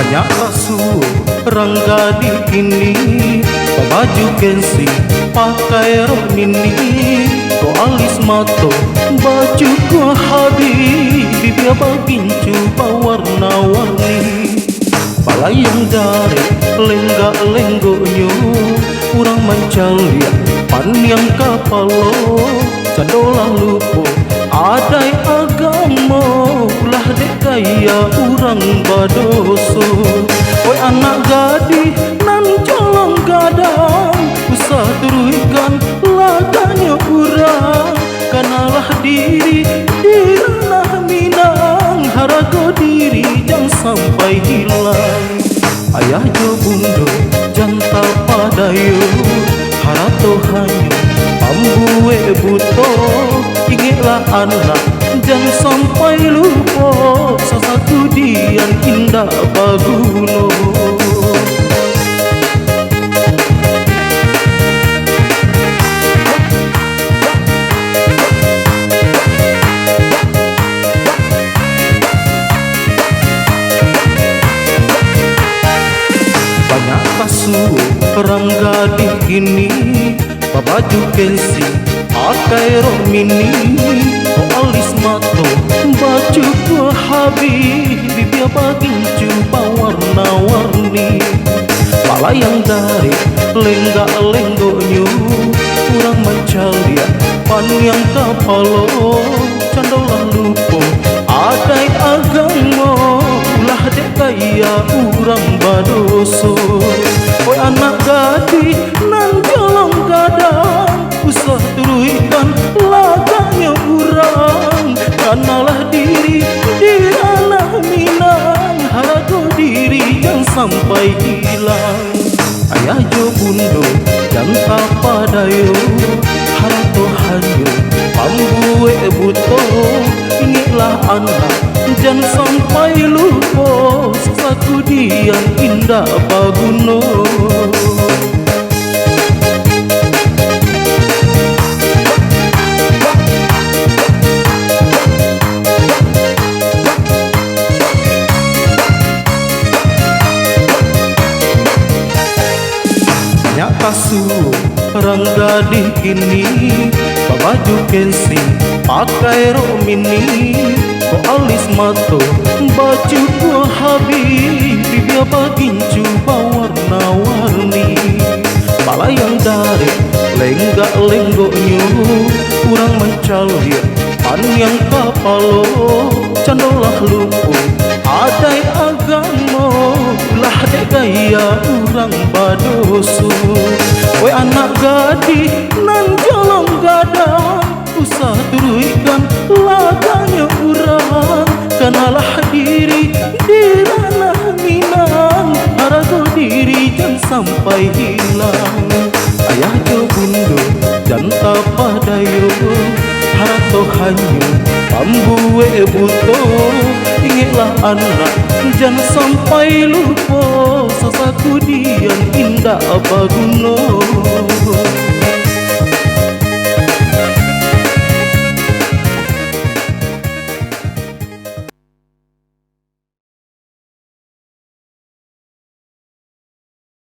banyak kasu rangga di kini, baju gengsi pakai rok mini, ko alis mato baju ko habis, bibir bagincu warna-warni. Balayang dari lenggak-lenggoknya, kurang mencalia pan yang kapalo, cadolah lupo adai agama, ulah dek kaya urang badoso. Oi anak gadis nan colong gadang, usah turuikan laganya urang, kanalah diri di ranah Minang, harago diri jangan sampai hilang. Ayah jo bundo janta padayo, harato hanyo pambue buto, ingatlah anak jangan sampai lupa, satu dian indah baguno. Banyak kasu rangga di kini, baju gengsi pakai rok mini, ko alis mato baju ko habis, bibir bagincu warna-warni. Balayang dari lenggak-lenggoknya, kurang mencalia pan yang kapalo, candolah lupo adai agama, ulah dek kaya urang badoso. Oi anak gadis nan colong gadang, usah turuikan laganya urang, kanalah diri di ranah Minang, harago diri jangan sampai hilang. Ayah jo bundo janta padayo, harato hanyo pambue buto, ingatlah anak jangan sampai lupa, satu dian indah baguno. Banyak kasu rangga di kini, baju gengsi pakai rok mini, ko alis mato baju ko habis, bibir bagincu warna-warni. Balayang dari lenggak-lenggoknya, kurang mencalia pan yang kapalo, candolah lupo adai agama, ulah dek gaya urang badoso. Oi anak gadis nan colong gadang, usah turuikan laganya urang, kanalah diri di ranah Minang, harago diri jangan sampai hilang. Ayah jo bundo janta padayo, harato hanyo pambue buto, ingatlah anak jangan sampai lupa, satu dian indah baguno.